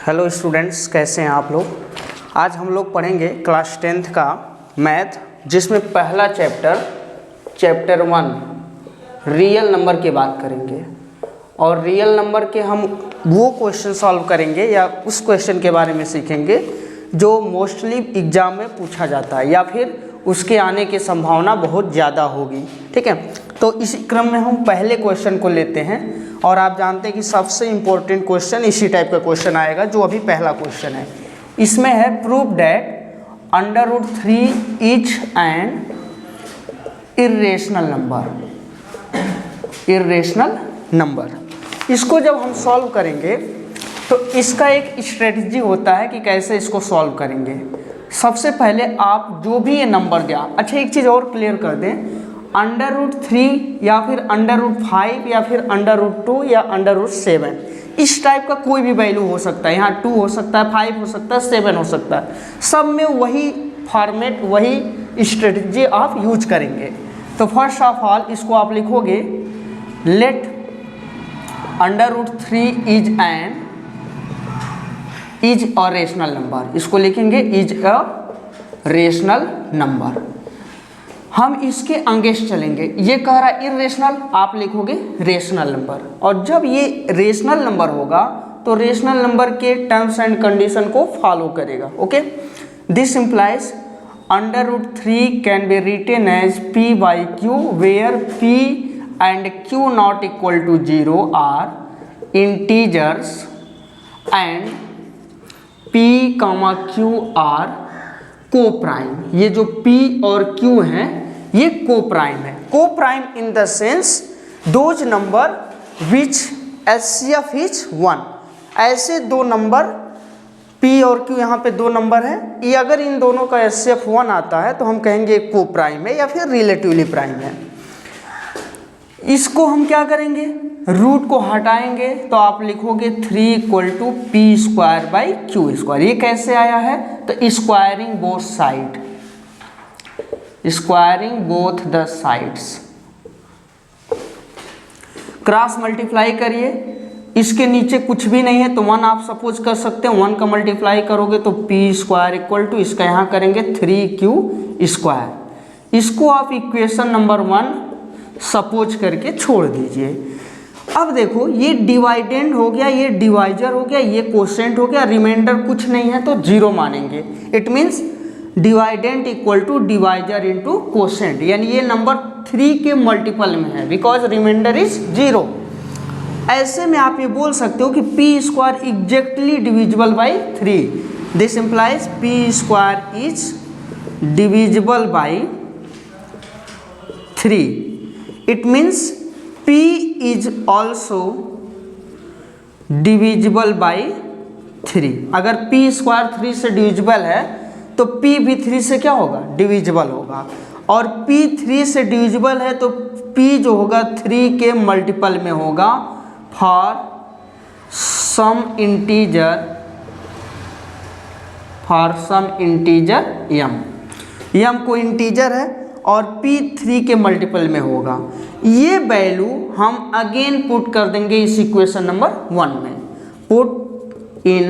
Hello students, कैसे हैं आप लोग। आज हम लोग पढ़ेंगे क्लास 10th का मैथ, जिसमें पहला चैप्टर 1 रियल नंबर की बात करेंगे। और रियल नंबर के हम वो क्वेश्चन सॉल्व करेंगे या उस क्वेश्चन के बारे में सीखेंगे जो मोस्टली एग्ज़ाम में पूछा जाता है या फिर उसके आने की संभावना बहुत ज़्यादा होगी। ठीक है, तो इसी क्रम में हम पहले क्वेश्चन को लेते हैं। और आप जानते हैं कि सबसे इम्पोर्टेंट क्वेश्चन इसी टाइप का क्वेश्चन आएगा जो अभी पहला क्वेश्चन है। इसमें है prove that √3 is an irrational number. इसको जब हम सॉल्व करेंगे तो इसका एक स्ट्रेटजी होता है कि कैसे इसको सॉल्व करेंगे। सबसे पहले आप जो भी ये नंबर दिया, अच्छा एक चीज़ और क्लियर कर दें, √3 या फिर √5 या फिर √2 या √7 इस टाइप का कोई भी वैल्यू हो सकता है। यहाँ 2 हो सकता है, 5 हो सकता है, 7 हो सकता है। सब में वही फॉर्मेट, वही स्ट्रेटजी आप यूज करेंगे। तो फर्स्ट ऑफ ऑल इसको आप लिखोगे let √3 is a rational number. इसको लिखेंगे इज अ रेशनल नंबर। हम इसके अंगेस्ट चलेंगे। ये कह रहा है इर्रेशनल, आप लिखोगे रेशनल नंबर। और जब ये रेशनल नंबर होगा तो रेशनल नंबर के टर्म्स एंड कंडीशन को फॉलो करेगा। Okay, this implies √3 can be written as p/q where p and q not equal to 0 are integers and p, q are coprime. ये जो p और q हैं ये कोप्राइम है। Coprime in the sense those number which HCF is 1। ऐसे दो number p और q, यहाँ पे दो नंबर है, ये अगर इन दोनों का HCF 1 आता है तो हम कहेंगे कोप्राइम है या फिर रिलेटिवली प्राइम है। इसको हम क्या करेंगे, रूट को हटाएंगे तो आप लिखोगे 3 = p²/q²। ये कैसे आया है, तो squaring both the sides, cross multiply करिए। इसके नीचे कुछ भी नहीं है तो 1 आप सपोज कर सकते हैं। 1 का मल्टीप्लाई करोगे तो p² इसका यहाँ करेंगे 3q²। इसको आप इक्वेशन नंबर 1 सपोज करके छोड़ दीजिए। अब देखो ये डिवाइडेंड हो गया, ये डिवाइजर हो गया, ये कोसेंट हो गया, रिमाइंडर कुछ नहीं है तो 0 मानेंगे। It means dividend equal to divisor into quotient, यानी ये नंबर 3 के मल्टीपल में है बिकॉज रिमाइंडर इज 0। ऐसे में आप ये बोल सकते हो कि p² exactly divisible by 3। This implies p² is divisible by 3। It means p is also divisible by 3। अगर p² 3 से डिविजिबल है तो p भी 3 से क्या होगा, डिविजिबल होगा। और p 3 से डिविजिबल है तो p जो होगा 3 के मल्टीपल में होगा फॉर सम इंटीजर m को इंटीजर है और p 3 के मल्टीपल में होगा। ये वैल्यू हम अगेन पुट कर देंगे इस इक्वेशन नंबर 1 में। Put in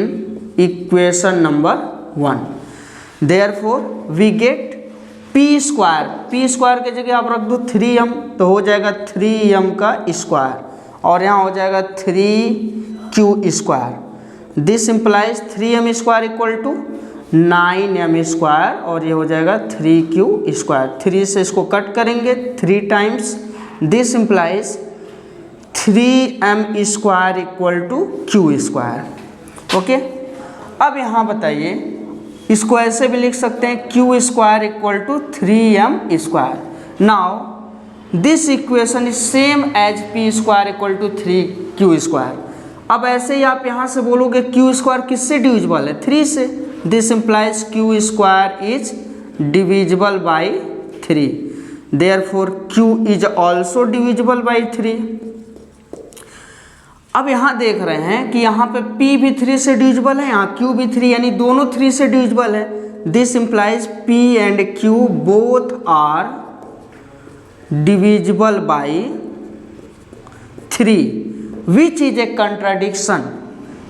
equation number 1, therefore we get p² के जगह आप रख दो 3m तो हो जाएगा 3m का स्क्वायर और यहाँ हो जाएगा 3q²। This implies 3m² = 9m² और ये हो जाएगा 3q²। 3 से इसको कट करेंगे 3 times. This implies 3m² = q²। Okay, अब यहाँ बताइए, इसको ऐसे भी लिख सकते हैं q² = 3m²। Now this equation is same as p² = 3q²। अब ऐसे ही आप यहाँ से बोलोगे q² किससे डिविजिबल है, 3 से। This implies q² is divisible by 3, therefore q is also divisible by 3। अब यहाँ देख रहे हैं कि यहाँ पे p भी 3 से डिविजिबल है, यहाँ q भी 3, यानी दोनों 3 से डिविजिबल है। This implies p and q both are divisible by 3 which is a contradiction.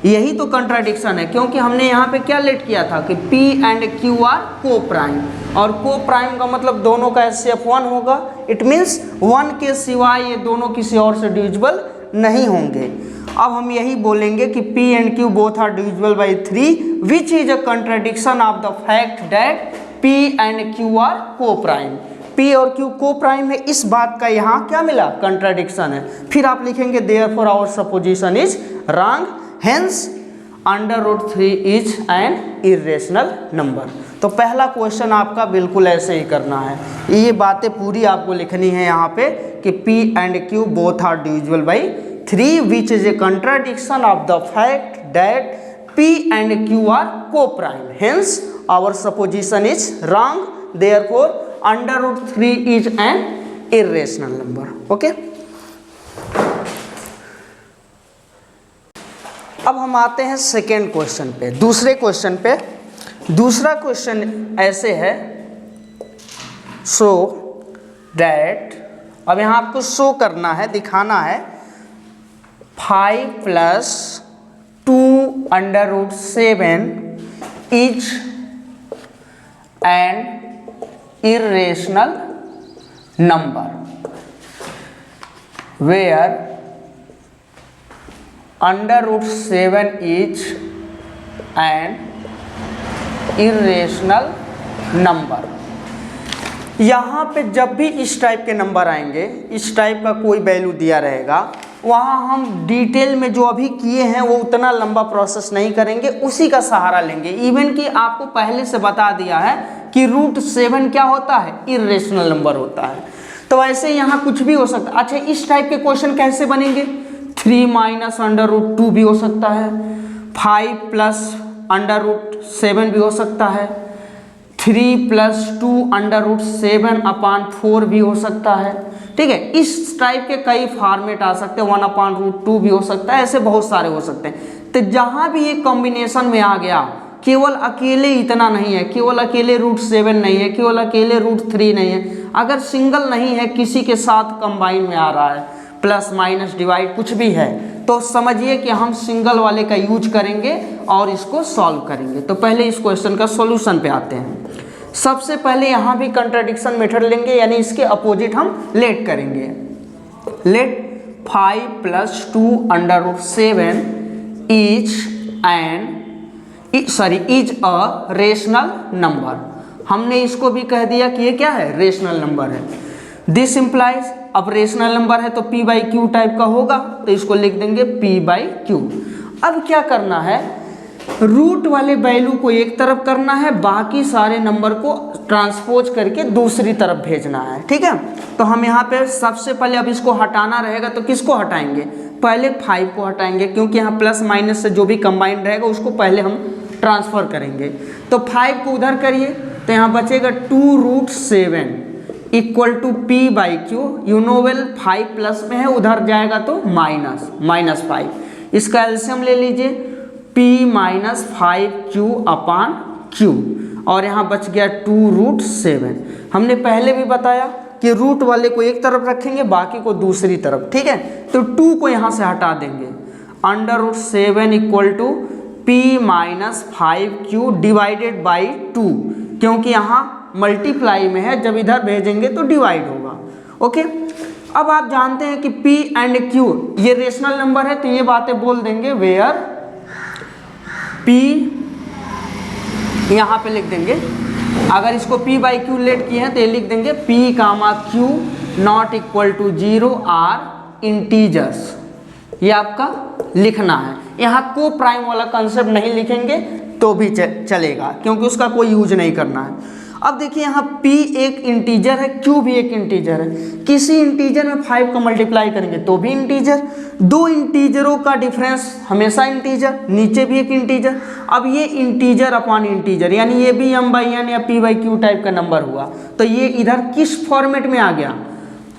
यही तो कंट्राडिक्शन है, क्योंकि हमने यहाँ पे क्या लेट किया था कि P एंड Q आर को प्राइम, और को प्राइम का मतलब दोनों का HCF 1 होगा। इट मीन्स 1 के सिवाय ये दोनों किसी और से डिविजिबल नहीं होंगे। अब हम यही बोलेंगे कि P and Q both are divisible by 3 which is a contradiction of the fact that P and Q are coprime. P और Q को प्राइम है, इस बात का यहाँ क्या मिला, कंट्राडिक्शन है। फिर आप लिखेंगे therefore our supposition is wrong, hence √3 is an irrational number. तो पहला क्वेश्चन आपका बिल्कुल ऐसे ही करना है, ये बातें पूरी आपको लिखनी है यहाँ पे कि P and Q both are divisible by 3 which is a contradiction of the fact that P and Q are coprime, hence our supposition is wrong, therefore √3 is an irrational number. Okay, अब हम आते हैं second question पे, दूसरे question पे। दूसरा question ऐसे है, सो दैट, अब यहाँ आपको शो करना है, दिखाना है 5 + 2 √7 is an irrational number where √7 is an irrational number। यहाँ पे जब भी इस टाइप के नंबर आएंगे, इस टाइप का कोई वैल्यू दिया रहेगा, वहाँ हम डिटेल में जो अभी किए हैं वो उतना लंबा प्रोसेस नहीं करेंगे, उसी का सहारा लेंगे। इवन कि आपको पहले से बता दिया है कि √7 क्या होता है, इरेशनल नंबर होता है। तो ऐसे यहाँ कुछ भी हो सकता है। अच्छा, इस टाइप के क्वेश्चन कैसे बनेंगे, 3 - √2 भी हो सकता है, 5 + √7 भी हो सकता है, 3 + 2 √7/4 भी हो सकता है। ठीक है, इस टाइप के कई फॉर्मेट आ सकते हैं, 1/√2 भी हो सकता है, ऐसे बहुत सारे हो सकते हैं। तो जहाँ भी ये कॉम्बिनेशन में आ गया, केवल अकेले इतना नहीं है, केवल अकेले √7 नहीं है, केवल अकेले √3 नहीं है, अगर सिंगल नहीं है, किसी के साथ कंबाइन में आ रहा है, प्लस माइनस डिवाइड कुछ भी है, तो समझिए कि हम सिंगल वाले का यूज करेंगे और इसको सॉल्व करेंगे। तो पहले इस क्वेश्चन का सॉल्यूशन पे आते हैं। सबसे पहले यहाँ भी कंट्राडिक्शन मेथड लेंगे, यानी इसके अपोजिट हम लेट करेंगे। Let 5 + 2 √7 is a rational number. हमने इसको भी कह दिया कि ये क्या है, रेशनल नंबर है। दिस इम्प्लाइज, अब रेशनल नंबर है तो P/Q टाइप का होगा, तो इसको लिख देंगे P/Q। अब क्या करना है, रूट वाले वैल्यू को एक तरफ करना है, बाकी सारे नंबर को ट्रांसपोज करके दूसरी तरफ भेजना है। ठीक है, तो हम यहाँ पे सबसे पहले अब इसको हटाना रहेगा, तो किसको हटाएंगे, पहले 5 को हटाएंगे, क्योंकि यहाँ प्लस माइनस से जो भी कंबाइंड रहेगा उसको पहले हम ट्रांसफर करेंगे। तो 5 को उधर करिए, तो यहाँ बचेगा 2√7 = P/Q। You know well 5 plus में है, उधर जाएगा तो -5। इसका एलसीएम ले लीजिए, P - 5Q/Q, और यहाँ बच गया 2√7। हमने पहले भी बताया कि रूट वाले को एक तरफ रखेंगे, बाकी को दूसरी तरफ। ठीक है, तो 2 को यहाँ से हटा देंगे, √7 = P - 5Q डिवाइडेड बाई 2, क्योंकि यहाँ मल्टीप्लाई में है, जब इधर भेजेंगे तो डिवाइड होगा। ओके, अब आप जानते हैं कि P एंड Q ये रेशनल नंबर है, तो ये बातें बोल देंगे वेयर P, यहाँ पे लिख देंगे, अगर इसको P/Q लेट किए हैं तो ये लिख देंगे P, Q not equal to 0 are integers. ये आपका लिखना है। यहाँ को प्राइम वाला कंसेप्ट नहीं लिखेंगे तो भी चलेगा, क्योंकि उसका कोई यूज नहीं करना है। अब देखिए यहाँ P एक इंटीजर है, Q भी एक इंटीजर है। किसी इंटीजर में 5 का मल्टीप्लाई करेंगे तो भी इंटीजर, दो इंटीजरों का डिफरेंस हमेशा इंटीजर, नीचे भी एक इंटीजर। अब ये इंटीजर अपॉन इंटीजर, यानी ये भी m/n या P/Q टाइप का नंबर हुआ, तो ये इधर किस फॉर्मेट में आ गया,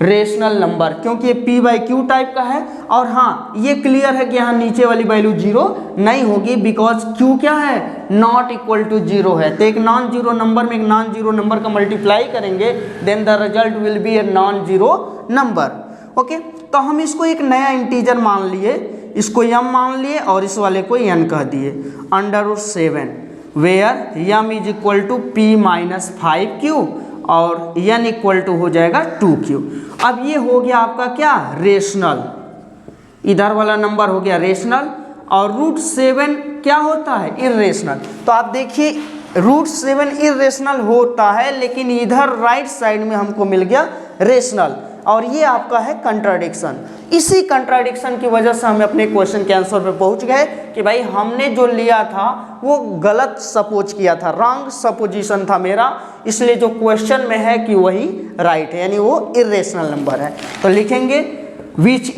रेशनल नंबर, क्योंकि ये P/Q टाइप का है। और हाँ, ये क्लियर है कि यहाँ नीचे वाली वैल्यू 0 नहीं होगी, बिकॉज Q क्या है, नॉट इक्वल टू 0 है। तो एक नॉन जीरो नंबर में एक नॉन जीरो नंबर का मल्टीप्लाई करेंगे, then the result will be a non zero number. Okay, तो हम इसको एक नया इंटीजर मान लिए, इसको यम मान लिए और इस वाले को n कह दिए, √7 where m is equal to p minus 5q और n इक्वल टू हो जाएगा 2q। अब ये हो गया आपका क्या, रेशनल, इधर वाला नंबर हो गया रेशनल और √7 क्या होता है, इर्रेशनल। तो आप देखिए √7 इर्रेशनल होता है, लेकिन इधर राइट साइड में हमको मिल गया रेशनल, और ये आपका है कंट्राडिक्शन। इसी कंट्राडिक्शन की वजह से हम अपने क्वेश्चन के आंसर पे पहुंच गए कि भाई हमने जो लिया था वो गलत सपोज किया था, रॉन्ग सपोजिशन था मेरा, इसलिए जो क्वेश्चन में है कि वही राइट है, यानी वो इर्रेशनल नंबर है। तो लिखेंगे विच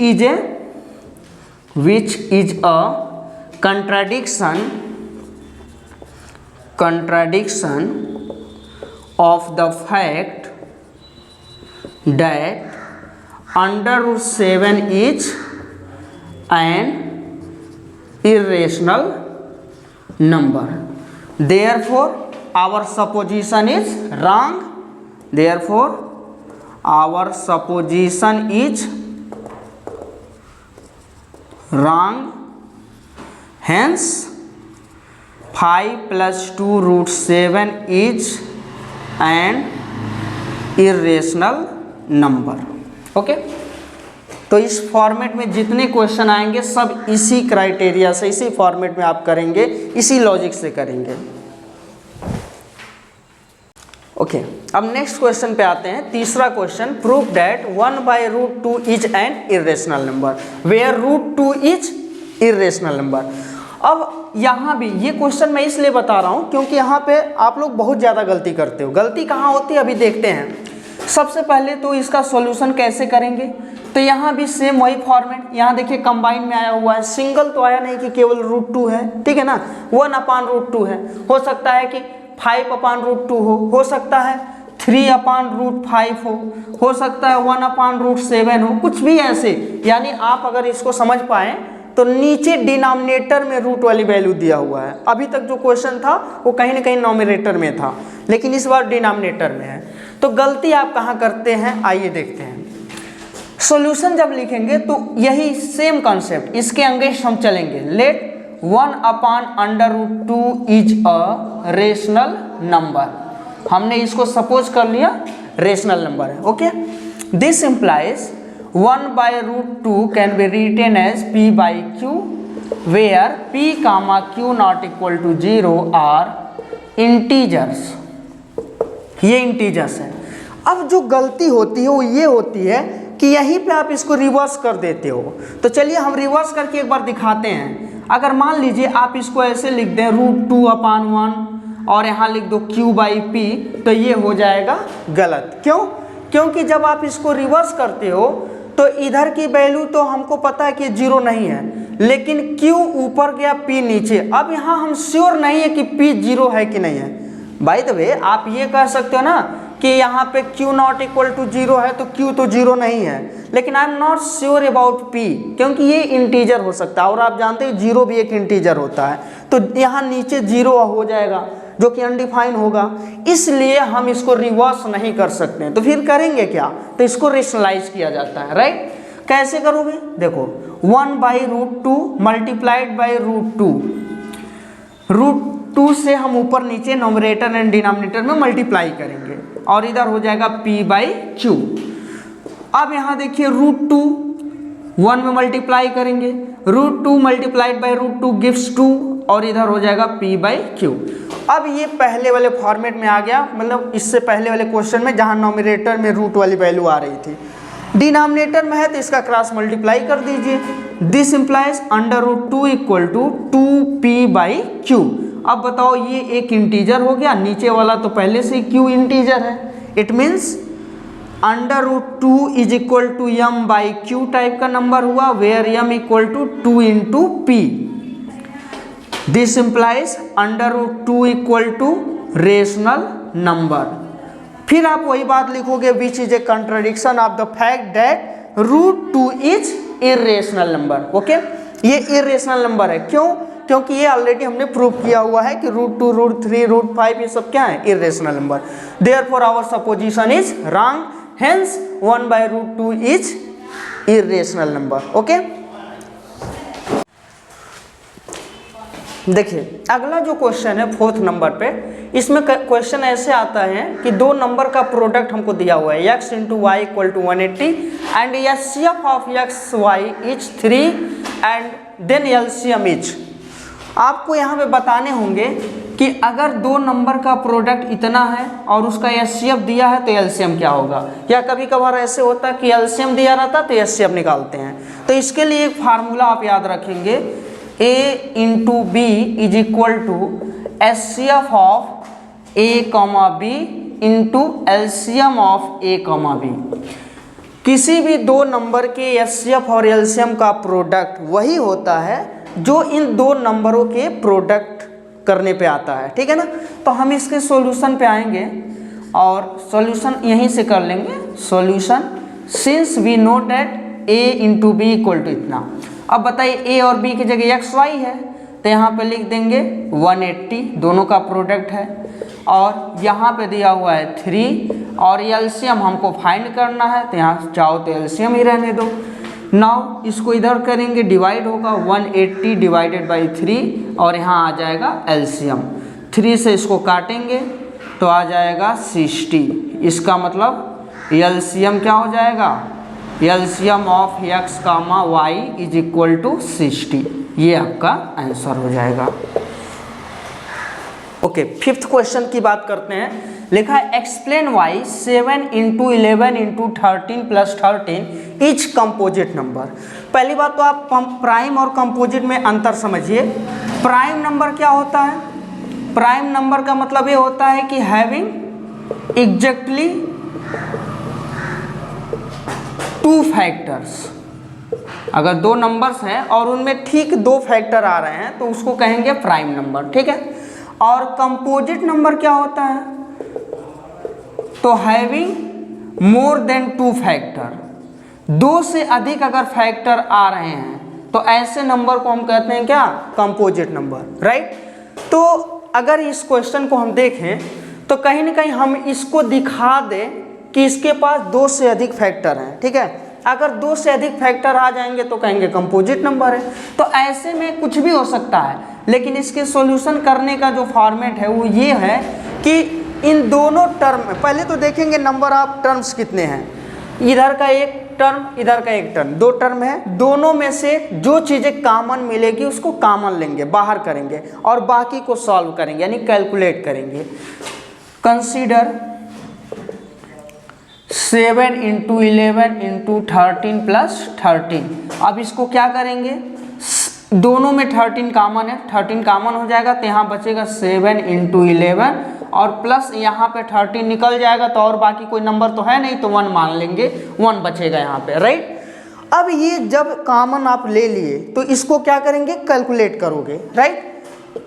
is a contradiction of the fact that √7 is an irrational number, therefore our supposition is wrong, therefore our supposition is wrong, hence 5 + 2 √7 is an irrational number। Okay, तो इस फॉर्मेट में जितने क्वेश्चन आएंगे सब इसी क्राइटेरिया से, इसी फॉर्मेट में आप करेंगे, इसी लॉजिक से करेंगे। ओके, अब नेक्स्ट क्वेश्चन पे आते हैं। तीसरा question, prove that 1/√2 is an irrational number where √2 is irrational number. अब यहाँ भी ये क्वेश्चन मैं इसलिए बता रहा हूँ क्योंकि यहाँ पे आप लोग बहुत ज़्यादा गलती करते हो। गलती कहाँ होती है अभी देखते हैं। सबसे पहले तो इसका सॉल्यूशन कैसे करेंगे, तो यहाँ भी सेम वही फॉर्मेट, यहाँ देखिए कंबाइन में आया हुआ है, सिंगल तो आया नहीं कि केवल √2 है, ठीक है ना, 1/√2 है, हो सकता है कि 5/√2 हो सकता है 3/√5 हो सकता है 1/√7 हो, कुछ भी ऐसे। यानी आप अगर इसको समझ पाए तो नीचे डिनोमिनेटर में रूट वाली वैल्यू दिया हुआ है। अभी तक जो क्वेश्चन था वो कहीं ना कहीं नॉमिनेटर में था, लेकिन इस बार डिनोमिनेटर में है। तो गलती आप कहाँ करते हैं, आइए देखते हैं। सॉल्यूशन जब लिखेंगे तो यही सेम कॉन्सेप्ट, इसके अगेंस्ट हम चलेंगे। Let 1/√2 is a rational number, हमने इसको सपोज कर लिया रेशनल नंबर है। Okay, this implies 1/√2 can be written as p/q where p, q not equal to 0 are integers। ये इंटीजर्स है। अब जो गलती होती है वो ये होती है कि यहीं पे आप इसको रिवर्स कर देते हो। तो चलिए हम रिवर्स करके एक बार दिखाते हैं। अगर मान लीजिए आप इसको ऐसे लिख दें √2/1 और यहाँ लिख दो q/p, तो ये हो जाएगा गलत। क्यों? क्योंकि जब आप इसको रिवर्स करते हो तो इधर की वैल्यू तो हमको पता है कि 0 नहीं है, लेकिन q ऊपर गया p नीचे। अब यहाँ हम श्योर नहीं है कि p 0 है कि नहीं है। बाय द वे आप ये कह सकते हो ना कि यहाँ पे q नॉट इक्वल टू 0 है तो q तो 0 नहीं है, लेकिन I am not sure about p क्योंकि ये इंटीजर हो सकता है और आप जानते हैं 0 भी एक इंटीजर होता है। तो यहाँ नीचे 0 हो जाएगा जो कि अनडिफाइन होगा, इसलिए हम इसको रिवर्स नहीं कर सकते। तो फिर करेंगे क्या, तो इसको रेशनलाइज किया जाता है, राइट। कैसे करोगे, देखो 1/√2 मल्टीप्लाइड बाई √2, √2 से हम ऊपर नीचे नोमिनेटर एंड डिनोमिनेटर में मल्टीप्लाई करेंगे और इधर हो जाएगा p/q। अब यहाँ देखिए √2 1 में मल्टीप्लाई करेंगे, √2 मल्टीप्लाइड बाई √2 गिव्स 2 और इधर हो जाएगा p/q। अब ये पहले वाले फॉर्मेट में आ गया, मतलब इससे पहले वाले क्वेश्चन में जहाँ नोमिनेटर में रूट वाली वैल्यू आ रही थी, डिनोमिनेटर में है तो इसका क्रॉस मल्टीप्लाई कर दीजिए। This implies √2 equal to 2p/q। अब बताओ ये एक इंटीजर हो गया, नीचे वाला तो पहले से q इंटीजर है, it means √2 is equal to m/q type का नंबर हुआ, where m equal to 2 × p। This implies √2 equal to rational number. फिर आप वही बात लिखोगे which is a contradiction of the fact that √2 is irrational number. Okay, ये irrational number है। क्यों? क्योंकि ये ऑलरेडी हमने प्रूव किया हुआ है कि √2, √3, √5 ये सब क्या है, irrational number. Therefore our supposition is wrong, hence 1/√2 is irrational number. Okay, देखिए अगला जो क्वेश्चन है 4th नंबर पे, इसमें क्वेश्चन ऐसे आता है कि दो नंबर का प्रोडक्ट हमको दिया हुआ है x into Y equal to 180 and HCF of X Y is 3 and then LCM is. आपको यहाँ पे बताने होंगे कि अगर दो नंबर का प्रोडक्ट इतना है और उसका HCF दिया है तो LCM क्या होगा, या कभी कभार ऐसे होता है कि LCM दिया रहता है तो HCF निकालते हैं। तो इसके लिए एक फार्मूला आप याद रखेंगे, A into B is equal to HCF of A comma B into LCM of A comma B. किसी भी दो नंबर के HCF और LCM का प्रोडक्ट वही होता है जो इन दो नंबरों के प्रोडक्ट करने पे आता है, ठीक है ना। तो हम इसके सॉल्यूशन पे आएंगे और सॉल्यूशन यहीं से कर लेंगे। Solution since we know that A into B equal to इतना। अब बताइए A और B की जगह x y है तो यहाँ पे लिख देंगे 180, दोनों का प्रोडक्ट है, और यहाँ पे दिया हुआ है 3 और LCM हमको फाइंड करना है तो यहाँ चाहो तो LCM ही रहने दो। नाउ इसको इधर करेंगे, डिवाइड होगा 180 डिवाइडेड बाई 3 और यहाँ आ जाएगा LCM। 3 से इसको काटेंगे तो आ जाएगा 60। इसका मतलब LCM क्या हो जाएगा, LCM of x comma Y is equal to 60। ये आपका आंसर हो जाएगा। ओके, 5th क्वेश्चन की बात करते हैं। लिखा है explain why 7 into 11 into 13 plus 13 etch composite number. पहली बात तो आप प्राइम और कंपोजिट में अंतर समझिए। प्राइम नंबर क्या होता है, प्राइम नंबर का मतलब ये होता है कि हैविंग एग्जैक्टली 2 फैक्टर्स। अगर दो नंबर्स हैं और उनमें ठीक 2 फैक्टर आ रहे हैं तो उसको कहेंगे प्राइम नंबर, ठीक है। और कंपोजिट नंबर क्या होता है, तो हैविंग मोर देन 2 फैक्टर, 2 से अधिक अगर फैक्टर आ रहे हैं तो ऐसे नंबर को हम कहते हैं क्या, कंपोजिट नंबर, राइट। तो अगर इस क्वेश्चन को हम देखें तो कहीं ना कहीं हम इसको दिखा दें कि इसके पास 2 से अधिक फैक्टर हैं, ठीक है। अगर 2 से अधिक फैक्टर आ जाएंगे तो कहेंगे कंपोजिट नंबर है। तो ऐसे में कुछ भी हो सकता है, लेकिन इसके सॉल्यूशन करने का जो फॉर्मेट है वो ये है कि इन दोनों टर्म में पहले तो देखेंगे नंबर ऑफ टर्म्स कितने हैं। इधर का एक टर्म, इधर का एक टर्म, 2 टर्म है। दोनों में से जो चीज़ें कॉमन मिलेगी उसको कॉमन लेंगे, बाहर करेंगे और बाकी को सॉल्व करेंगे, यानी कैलकुलेट करेंगे। Consider 7 into 11 into 13 plus 13। अब इसको क्या करेंगे, दोनों में 13 कॉमन है, 13 कॉमन हो जाएगा तो यहाँ बचेगा 7 इंटू 11 और प्लस यहाँ पे 13 निकल जाएगा तो और बाकी कोई नंबर तो है नहीं तो 1 मान लेंगे, 1 बचेगा यहाँ पे, राइट। अब ये जब कॉमन आप ले लिए तो इसको क्या करेंगे, कैलकुलेट करोगे, राइट।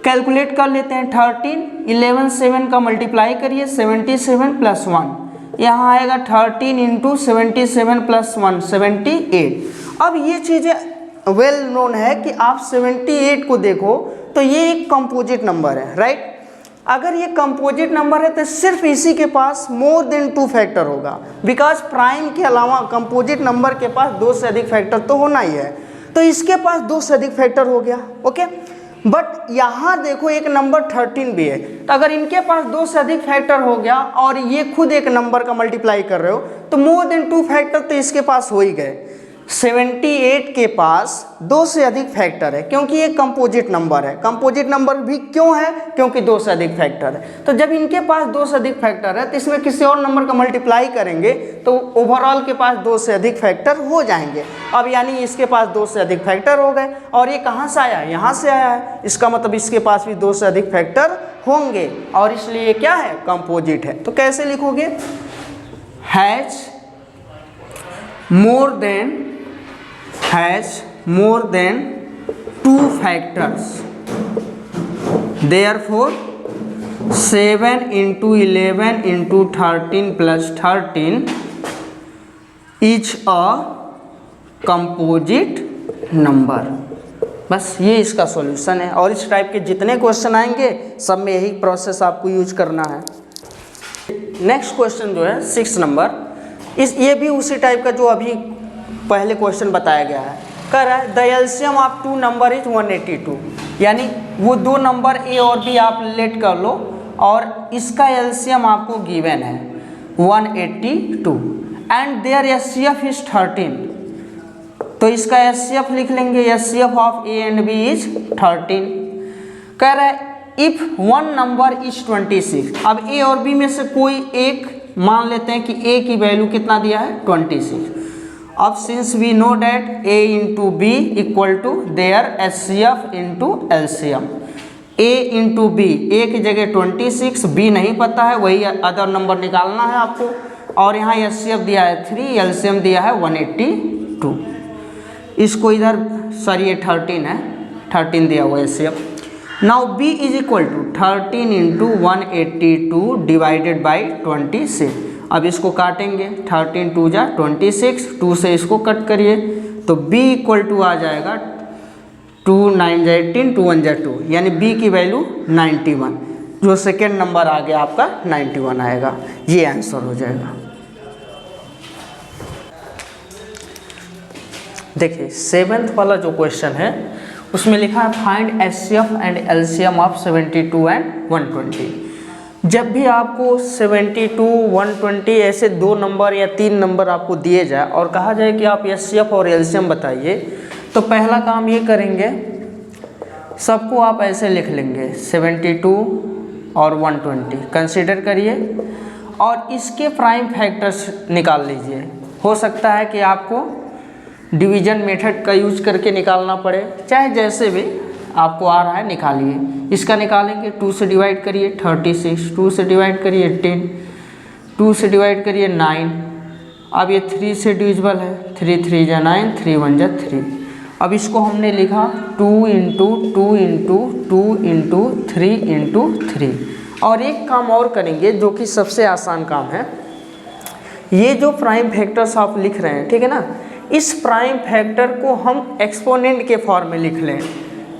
कैलकुलेट कर लेते हैं। 13 11 7 का मल्टीप्लाई करिए, 77 प्लस 1, यहाँ आएगा 13 इंटू 77 प्लस 1 78। अब ये चीज़ें वेल नोन है कि आप 78 को देखो तो ये एक कंपोजिट नंबर है, राइट। अगर ये कंपोजिट नंबर है तो सिर्फ इसी के पास मोर देन 2 फैक्टर होगा, बिकॉज प्राइम के अलावा कंपोजिट नंबर के पास 2 से अधिक फैक्टर तो होना ही है। तो इसके पास 2 से अधिक फैक्टर हो गया, ओके। बट यहाँ देखो एक नंबर 13 भी है, तो अगर इनके पास 2 से अधिक फैक्टर हो गया और ये खुद एक नंबर का मल्टीप्लाई कर रहे हो तो मोर देन 2 फैक्टर तो इसके पास हो ही गए। 78 के पास 2 से अधिक फैक्टर है क्योंकि ये कंपोजिट नंबर है। कंपोजिट नंबर भी क्यों है, क्योंकि 2 से अधिक फैक्टर है। तो जब इनके पास 2 से अधिक फैक्टर है तो इसमें किसी और नंबर का मल्टीप्लाई करेंगे तो ओवरऑल के पास 2 से अधिक फैक्टर हो जाएंगे। अब यानी इसके पास 2 से अधिक फैक्टर हो गए और ये कहाँ से आया, यहाँ से आया है। इसका मतलब इसके पास भी 2 से अधिक फैक्टर होंगे और इसलिए ये क्या है, कंपोजिट है। तो कैसे लिखोगे, has more than 2 factors, therefore 7 into 11 into 13 plus 13 is a composite number। बस ये इसका सॉल्यूशन है। और इस टाइप के जितने क्वेश्चन आएंगे सब में यही प्रोसेस आपको यूज करना है। नेक्स्ट क्वेश्चन जो है 6 नंबर, ये भी उसी टाइप का जो अभी पहले क्वेश्चन बताया गया है। कह रहा है the LCM of two number is 182, यानी वो दो नंबर ए और बी आप लेट कर लो और इसका एलसीएम आपको गिवन है 182 एंड देयर एचसीएफ इज 13, तो इसका एचसीएफ लिख लेंगे, HCF of A and B is 13। कह रहा है इफ वन नंबर इज 26, अब ए और बी में से कोई एक मान लेते हैं कि ए की वैल्यू कितना दिया है 26। अब since we know that A into B equal to their HCF into LCM, A into B, ए की जगह 26, बी नहीं पता है, वही अदर नंबर निकालना है आपको, और यहाँ एचसीएफ दिया है 3, एलसीएम दिया है 182। इसको इधर सॉरी ये 13 है, 13 दिया हुआ HCF. Now b is equal to 13 into 182 divided by 26। अब इसको काटेंगे, 13 2 जा 26, 2 से इसको कट करिए तो b इक्वल टू आ जाएगा 2 9 जा 18, 2 1 जा 2, यानी b की वैल्यू 91, जो सेकेंड नंबर आ गया आपका 91 आएगा, ये आंसर हो जाएगा। देखिए 7th वाला जो क्वेश्चन है उसमें लिखा है find HCF and LCM of 72 and 120। जब भी आपको 72, 120 ऐसे दो नंबर या तीन नंबर आपको दिए जाए और कहा जाए कि आप एचसीएफ और एलसीएम बताइए, तो पहला काम ये करेंगे, सबको आप ऐसे लिख लेंगे 72 और 120 कंसीडर करिए और इसके प्राइम फैक्टर्स निकाल लीजिए। हो सकता है कि आपको डिवीजन मेथड का यूज करके निकालना पड़े, चाहे जैसे भी आपको आ रहा है निकालिए। इसका निकालेंगे, 2 से डिवाइड करिए 36, 2 से डिवाइड करिए 10, 2 से डिवाइड करिए 9। अब ये 3 से डिविजिबल है, 3 3 जा 9, 3 1 जा 3। अब इसको हमने लिखा 2 इंटू 2 इंटू 2 इंटू 3 इंटू 3। और एक काम और करेंगे जो कि सबसे आसान काम है, ये जो प्राइम फैक्टर्स आप लिख रहे हैं, ठीक है ना, इस प्राइम फैक्टर को हम एक्सपोनेंट के फॉर्म में लिख लें।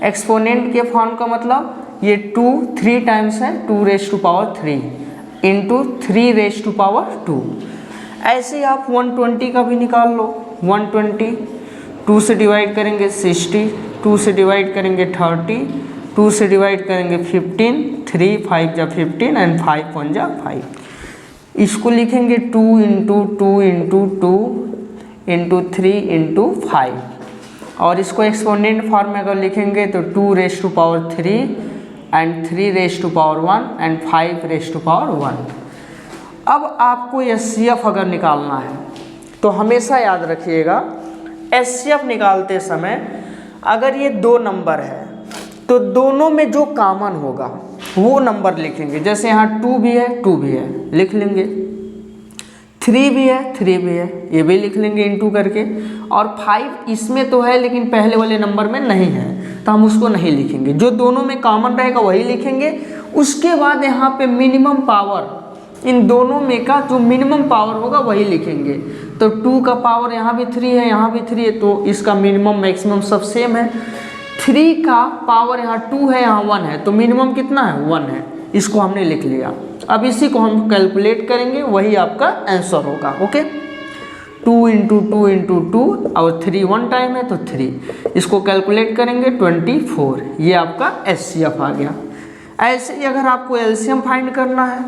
एक्सपोनेंट के फॉर्म का मतलब ये 2 3 टाइम्स है, 2 raise to power 3 into 3 raise to power 2। ऐसे ही आप 120 का भी निकाल लो। 120 2 से डिवाइड करेंगे 60, 2 से डिवाइड करेंगे 30, 2 से डिवाइड करेंगे 15, 3 5 जा 15 एंड 5 1 जा 5। इसको लिखेंगे 2 इंटू 2 इंटू 2 इंटू 3 इंटू 5, और इसको एक्सपोनेंट फॉर्म में अगर लिखेंगे तो 2 raise to power 3 and 3 raise to power 1 and 5 raise to power 1। अब आपको एचसीएफ अगर निकालना है तो हमेशा याद रखिएगा, एचसीएफ निकालते समय अगर ये दो नंबर है तो दोनों में जो कॉमन होगा वो नंबर लिखेंगे। जैसे यहाँ 2 भी है, 2 भी है, लिख लेंगे, 3 भी है, 3 भी है, ये भी लिख लेंगे इंटू करके, और 5 इसमें तो है लेकिन पहले वाले नंबर में नहीं है तो हम उसको नहीं लिखेंगे। जो दोनों में कॉमन रहेगा वही लिखेंगे। उसके बाद यहाँ पे मिनिमम पावर, इन दोनों में का जो मिनिमम पावर होगा वही लिखेंगे। तो 2 का पावर यहाँ भी 3 है, यहाँ भी 3 है, तो इसका मिनिमम मैक्सिमम सब सेम है। 3 का पावर यहाँ 2 है, यहाँ 1 है, तो मिनिमम कितना है 1 है, इसको हमने लिख लिया। अब इसी को हम कैलकुलेट करेंगे, वही आपका आंसर होगा। ओके, 2 इंटू 2 इंटू 2 और 3 1 टाइम है तो 3, इसको कैलकुलेट करेंगे 24, ये आपका एचसीएफ आ गया। ऐसे ही अगर आपको एलसीएम फाइंड करना है,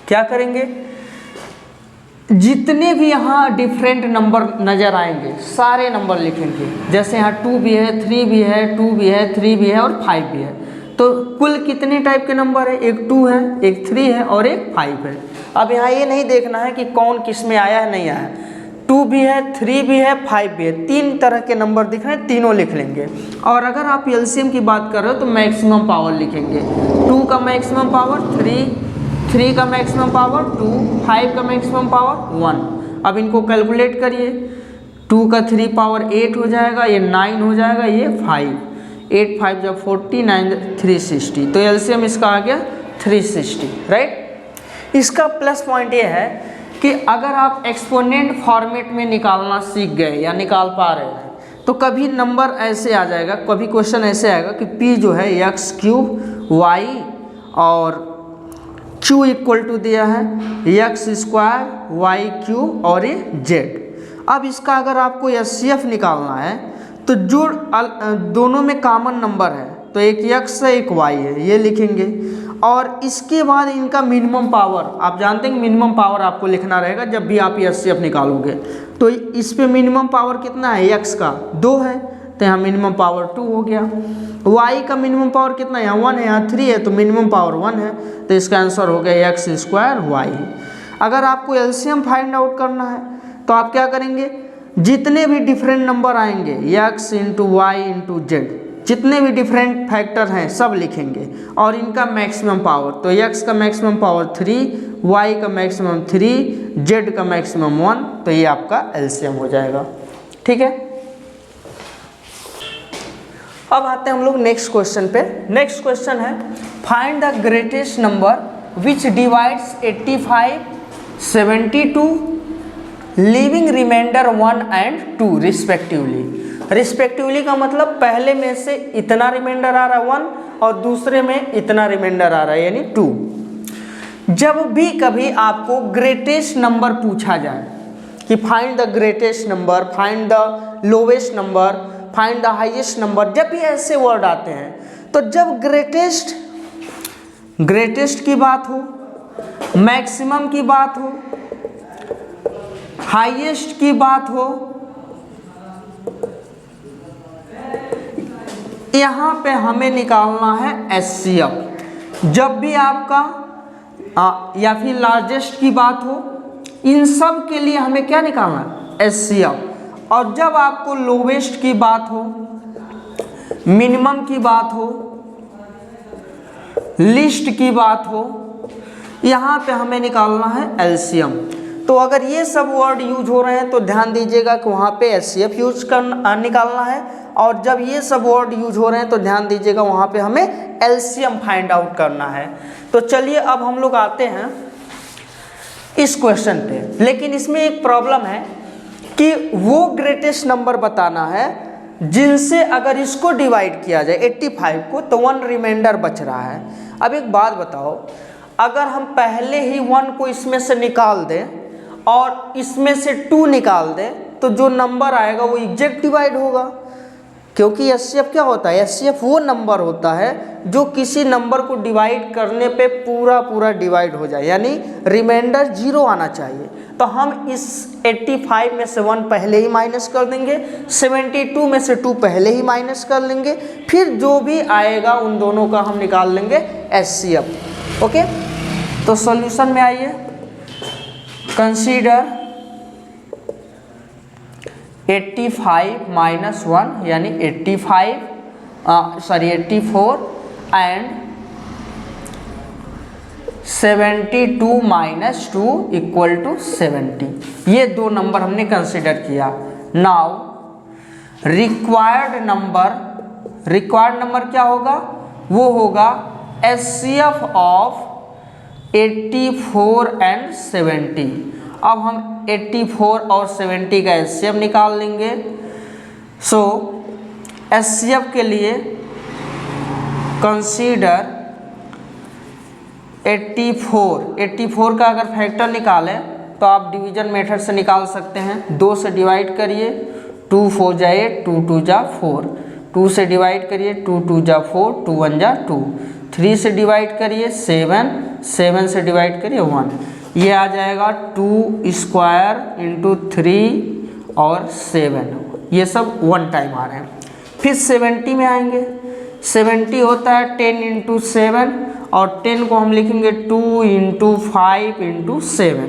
क्या करेंगे, जितने भी यहाँ डिफरेंट नंबर नज़र आएंगे सारे नंबर लिखेंगे। जैसे यहाँ 2 भी है, 3 भी है, 2 भी है, 3 भी है और 5 भी है, तो कुल कितने टाइप के नंबर है, एक 2 है, एक 3 है और एक 5 है। अब यहाँ ये नहीं देखना है कि कौन किस में आया है नहीं आया, 2 भी है, 3 भी है, 5 भी है, 3 तरह के नंबर दिख रहे हैं, तीनों लिख लेंगे। और अगर आप एलसीएम की बात कर रहे हो तो मैक्सिमम पावर लिखेंगे। 2 का मैक्सिमम पावर 3 का मैक्सिमम पावर 2, 5 का मैक्सिमम पावर 1। अब इनको कैलकुलेट करिए, 2 का 3 पावर 8 हो जाएगा, ये 9 हो जाएगा, ये 5, 8 5 जब 40, 9 360, तो एलसीएम इसका आ गया 360, राइट। इसका प्लस पॉइंट ये है कि अगर आप एक्सपोनेंट फॉर्मेट में निकालना सीख गए या निकाल पा रहे हैं तो कभी नंबर ऐसे आ जाएगा, कभी क्वेश्चन ऐसे आएगा कि p जो है x क्यूब y और q इक्वल टू दिया है x स्क्वायर y क्यूब और ये z। अब इसका अगर आपको एचसीएफ निकालना है तो जो दोनों में कॉमन नंबर है तो एक x है एक y है, ये लिखेंगे। और इसके बाद इनका मिनिमम पावर, आप जानते हैं कि मिनिमम पावर आपको लिखना रहेगा जब भी आप HCF निकालोगे। तो इस पे मिनिमम पावर कितना है, x का 2 है तो यहाँ मिनिमम पावर 2 हो गया। y का मिनिमम पावर कितना है, यहाँ 1 है, यहाँ 3 है, तो मिनिमम पावर 1 है, तो इसका आंसर हो गया x² y। अगर आपको एलसीएम फाइंड आउट करना है तो आप क्या करेंगे, जितने भी डिफरेंट नंबर आएंगे x into Y into Z, जितने भी डिफरेंट फैक्टर हैं सब लिखेंगे और इनका मैक्सिमम पावर, तो x का मैक्सिमम पावर 3, y का मैक्सिमम 3, z का मैक्सिमम 1, तो ये आपका एलसीएम हो जाएगा। ठीक है, अब आते हैं हम लोग नेक्स्ट क्वेश्चन पे। नेक्स्ट क्वेश्चन है find the greatest number which divides 85, 72, leaving remainder 1 and 2 respectively. Respectively का मतलब पहले में से इतना रिमाइंडर आ रहा है 1 और दूसरे में इतना रिमाइंडर आ रहा है यानी 2। जब भी कभी आपको ग्रेटेस्ट नंबर पूछा जाए कि find the greatest number, find the lowest number, find the highest number, जब भी ऐसे वर्ड आते हैं तो जब ग्रेटेस्ट की बात हो, मैक्सिमम की बात हो, हाईएस्ट की बात हो, यहाँ पे हमें निकालना है HCF। जब भी आपका या फिर लार्जेस्ट की बात हो, इन सब के लिए हमें क्या निकालना है, HCF। और जब आपको लोवेस्ट की बात हो, मिनिमम की बात हो, लिस्ट की बात हो, यहाँ पे हमें निकालना है LCM। तो अगर ये सब वर्ड यूज हो रहे हैं तो ध्यान दीजिएगा कि वहाँ पे HCF यूज करना निकालना है, और जब ये सब वर्ड यूज हो रहे हैं तो ध्यान दीजिएगा वहाँ पे हमें LCM फाइंड आउट करना है। तो चलिए अब हम लोग आते हैं इस क्वेश्चन पे, लेकिन इसमें एक प्रॉब्लम है कि वो ग्रेटेस्ट नंबर बताना है जिनसे अगर इसको डिवाइड किया जाए 85 को तो 1 रिमाइंडर बच रहा है। अब एक बात बताओ, अगर हम पहले ही 1 को इसमें से निकाल दें और इसमें से 2 निकाल दें तो जो नंबर आएगा वो एग्जैक्ट डिवाइड होगा, क्योंकि HCF क्या होता है, HCF वो नंबर होता है जो किसी नंबर को डिवाइड करने पे पूरा डिवाइड हो जाए, यानी रिमाइंडर 0 आना चाहिए। तो हम इस 85 में से 1 पहले ही माइनस कर देंगे, 72 में से 2 पहले ही माइनस कर लेंगे, फिर जो भी आएगा उन दोनों का हम निकाल लेंगे HCF। ओके, तो सॉल्यूशन में आइए, कंसीडर 85 माइनस 1 यानी 84 एंड 72 माइनस 2 इक्वल टू 70। ये दो नंबर हमने कंसीडर किया। नाउ रिक्वायर्ड नंबर क्या होगा, वो होगा HCF ऑफ 84 एंड 70। अब हम 84 और 70 का HCF निकाल लेंगे। सो HCF के लिए कंसीडर 84 का अगर फैक्टर निकालें तो आप डिवीजन मेथड से निकाल सकते हैं। 2 से डिवाइड करिए, 2 4 जा 8, 2 2 जा 4, 2 से डिवाइड करिए, 2 2 जा 4, 2 1 जा 2, 3 से डिवाइड करिए 7, 7 से डिवाइड करिए 1, ये आ जाएगा 2 स्क्वायर इंटू 3 और 7, ये सब 1 टाइम आ रहे हैं। फिर 70 में आएंगे, 70 होता है 10 इंटू 7 और 10 को हम लिखेंगे 2 इंटू 5 इंटू 7।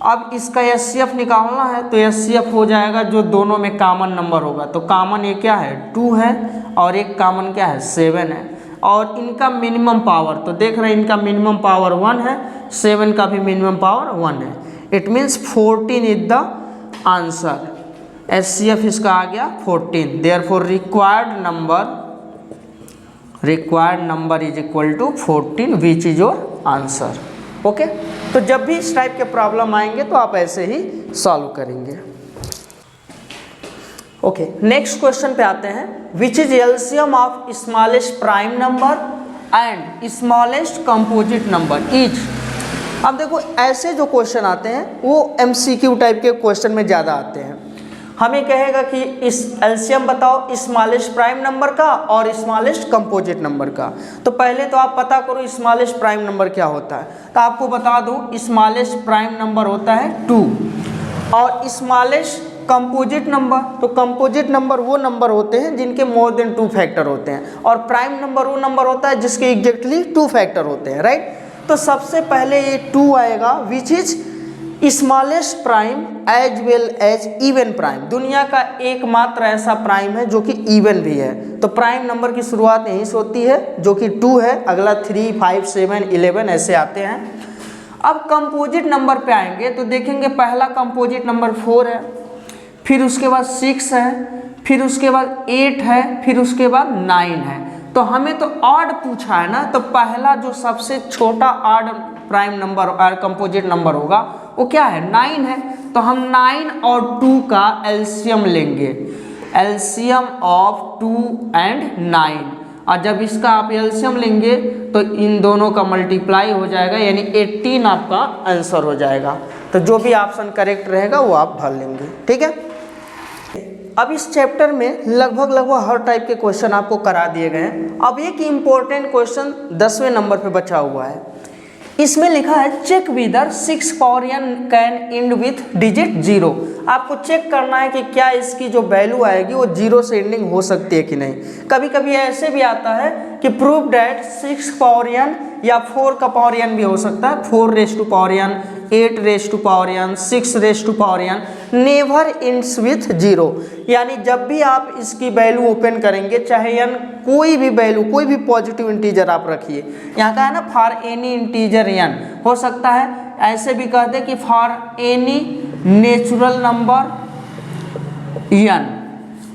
अब इसका HCF निकालना है तो HCF हो जाएगा जो दोनों में कॉमन नंबर होगा। तो कॉमन ये क्या है, 2 है और एक कॉमन क्या है, 7 है। और इनका मिनिमम पावर तो देख रहे हैं, इनका मिनिमम पावर 1 है, 7 का भी मिनिमम पावर 1 है। It means 14 is the answer. HCF इसका आ गया 14। Therefore required number is equal to 14 which is your answer. Okay, तो जब भी इस टाइप के प्रॉब्लम आएंगे तो आप ऐसे ही सॉल्व करेंगे। ओके, नेक्स्ट क्वेश्चन पे आते हैं। Which is LCM of smallest prime number and smallest composite number is. अब देखो ऐसे जो क्वेश्चन आते हैं वो MCQ टाइप के क्वेश्चन में ज़्यादा आते हैं। हमें कहेगा कि इस एलसीएम बताओ स्मॉलेस्ट प्राइम नंबर का और स्मॉलेस्ट कंपोजिट नंबर का। तो पहले तो आप पता करो स्मॉलेस्ट प्राइम नंबर क्या होता है। तो आपको बता दूं स्मॉलेस्ट प्राइम नंबर होता है 2 और स्मॉलेस्ट कंपोजिट नंबर, तो कंपोजिट नंबर वो नंबर होते हैं जिनके मोर देन 2 फैक्टर होते हैं और प्राइम नंबर वो नंबर होता है जिसके एग्जैक्टली 2 फैक्टर होते हैं, राइट। तो सबसे पहले ये 2 आएगा which is smallest prime as well as even prime. दुनिया का एकमात्र ऐसा प्राइम है जो कि इवन भी है। तो प्राइम नंबर की शुरुआत यहीं से होती है जो कि 2 है, अगला 3, 5, 7, 11 ऐसे आते हैं। अब कंपोजिट नंबर पे आएंगे तो देखेंगे पहला कंपोजिट नंबर 4 है, फिर उसके बाद 6 है, फिर उसके बाद 8 है, फिर उसके बाद 9 है। तो हमें तो ऑड पूछा है ना, तो पहला जो सबसे छोटा ऑड प्राइम नंबर और कंपोजिट नंबर होगा वो क्या है 9 है। तो हम 9 और 2 का एलसीएम लेंगे, एलसीएम ऑफ 2 एंड 9। और जब इसका आप एलसीएम लेंगे तो इन दोनों का मल्टीप्लाई हो जाएगा यानी 18 आपका आंसर हो जाएगा। तो जो भी ऑप्शन करेक्ट रहेगा वो आप भर लेंगे, ठीक है। अब इस चैप्टर में लगभग हर टाइप के क्वेश्चन आपको करा दिए गए हैं। अब एक इम्पोर्टेंट क्वेश्चन 10वें नंबर पे बचा हुआ है। इसमें लिखा है check whether 6 power n can end with digit 0। आपको चेक करना है कि क्या इसकी जो वैल्यू आएगी वो 0 से एंडिंग हो सकती है कि नहीं। कभी कभी ऐसे भी आता है कि प्रूव डैट 6 पावर n या 4 का पावर n भी हो सकता है, 4 raise to power n, 8 raise to power n, 6 raise to power n, never ends with 0। यानी जब भी आप इसकी वैल्यू ओपन करेंगे, चाहे n कोई भी वैल्यू, कोई भी पॉजिटिव इंटीजर आप रखिए, यहाँ का है ना फॉर एनी इंटीजर n हो सकता है। ऐसे भी कहते कि for any natural number n,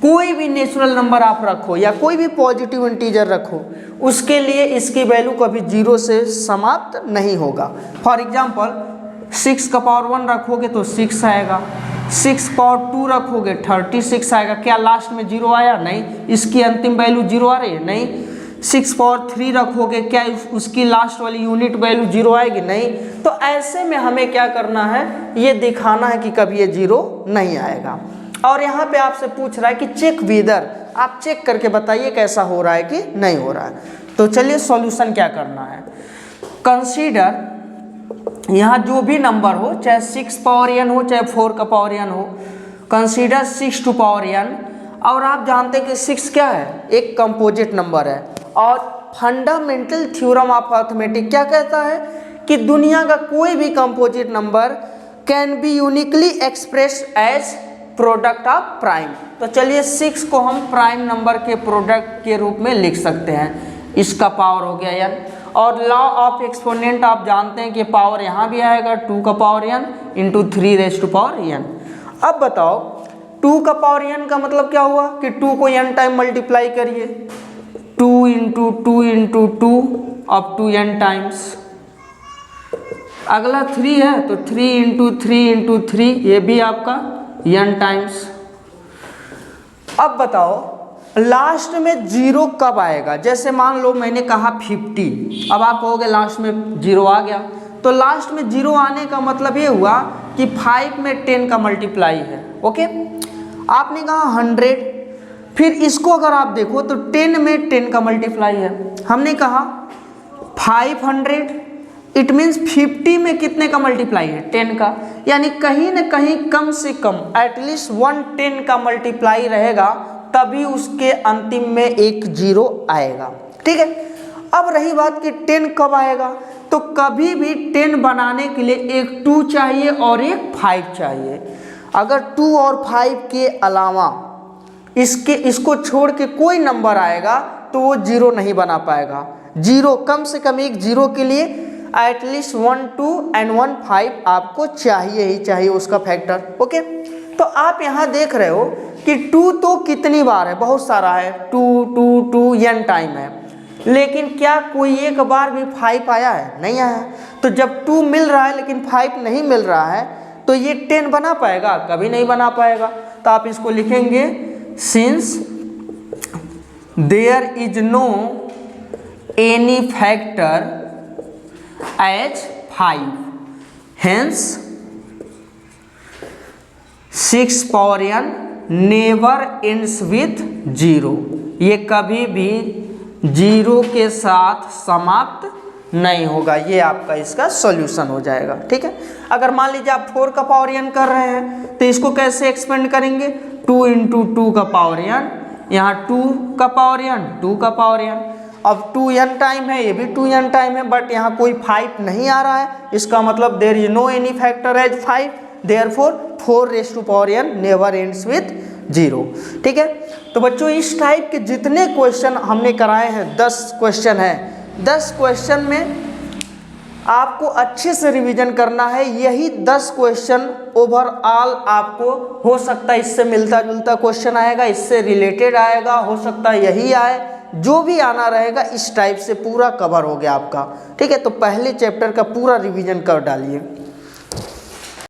कोई भी नेचुरल नंबर आप रखो या कोई भी पॉजिटिव इंटीजर रखो, उसके लिए इसकी वैल्यू कभी 0 से समाप्त नहीं होगा। फॉर एग्जाम्पल 6 का पावर 1 रखोगे तो 6 आएगा, 6 पावर 2 रखोगे 36 आएगा। क्या लास्ट में 0 आया? नहीं। इसकी अंतिम वैल्यू 0 आ रही है? नहीं। 6 पावर 3 रखोगे, क्या उसकी लास्ट वाली यूनिट वैल्यू 0 आएगी? नहीं। तो ऐसे में हमें क्या करना है, ये दिखाना है कि कभी ये 0 नहीं आएगा। और यहाँ पे आपसे पूछ रहा है कि चेक विदर, आप चेक करके बताइए कैसा हो रहा है कि नहीं हो रहा है। तो चलिए सॉल्यूशन क्या करना है। कंसीडर यहाँ जो भी नंबर हो, चाहे 6 पावर n हो चाहे 4 का पावर n हो, कंसीडर 6 टू पावर n। और आप जानते हैं कि 6 क्या है, एक कंपोजिट नंबर है। और फंडामेंटल थ्योरम ऑफ अर्थमेटिक क्या कहता है कि दुनिया का कोई भी composite number can be uniquely expressed as product of prime. तो चलिए 6 को हम प्राइम नंबर के प्रोडक्ट के रूप में लिख सकते हैं। इसका पावर हो गया n, और लॉ ऑफ एक्सपोनेंट आप जानते हैं कि पावर यहाँ भी आएगा 2 का power n into 3 raise to power n। अब बताओ 2 का पावर n का मतलब क्या हुआ कि 2 को n टाइम मल्टीप्लाई करिए, 2 into 2 into 2 up to n times. अगला 3 है तो 3 इंटू 3 इंटू 3, ये भी आपका n टाइम्स। अब बताओ लास्ट में 0 कब आएगा। जैसे मान लो मैंने कहा 50, अब आप कहोगे लास्ट में 0 आ गया, तो लास्ट में 0 आने का मतलब ये हुआ कि 5 में 10 का मल्टीप्लाई है। ओके, आपने कहा 100, फिर इसको अगर आप देखो तो 10 में 10 का मल्टीप्लाई है। हमने कहा 500, इट मीन्स 50 में कितने का मल्टीप्लाई है 10 का, यानी कहीं ना कहीं कम से कम एटलीस्ट 110 का मल्टीप्लाई रहेगा, तभी उसके अंतिम में एक 0 आएगा। ठीक है। अब रही बात कि 10 कब आएगा, तो कभी भी 10 बनाने के लिए एक 2 चाहिए और एक 5 चाहिए। अगर 2 और 5 के अलावा इसको छोड़ के कोई नंबर आएगा तो वो 0 नहीं बना पाएगा। 0 कम से कम एक 0 के लिए एटलीस्ट 1 2 एंड 1 5 आपको चाहिए ही चाहिए उसका फैक्टर। ओके, तो आप यहाँ देख रहे हो कि 2 तो कितनी बार है, बहुत सारा है, 2 2 2 n टाइम है, लेकिन क्या कोई एक बार भी 5 आया है? नहीं आया। तो जब 2 मिल रहा है लेकिन 5 नहीं मिल रहा है तो ये 10 बना पाएगा? कभी नहीं बना पाएगा। तो आप इसको लिखेंगे since there is no any factor as 5, hence 6 power n never ends with zero, ये कभी भी जीरो के साथ समाप्त नहीं होगा। ये आपका इसका सॉल्यूशन हो जाएगा। ठीक है, अगर मान लीजिए आप 4 का पावर n कर रहे हैं तो इसको कैसे एक्सपेंड करेंगे, 2 इंटू 2 का पावर n, यहाँ 2 का पावर n, 2 का पावर n। अब 2n टाइम है, ये भी 2n टाइम है, बट यहाँ कोई 5 नहीं आ रहा है, इसका मतलब there is no any factor as 5, therefore 4 raise to power n never ends with zero. ठीक है, तो बच्चों इस टाइप के जितने क्वेश्चन हमने कराए हैं, 10 क्वेश्चन है, 10 क्वेश्चन में आपको अच्छे से रिवीजन करना है। यही 10 क्वेश्चन ओवरऑल आपको हो सकता है इससे मिलता जुलता क्वेश्चन आएगा, इससे रिलेटेड आएगा, हो सकता है यही आए, जो भी आना रहेगा इस टाइप से पूरा कवर हो गया आपका। ठीक है, तो पहले चैप्टर का पूरा रिवीजन कर डालिए।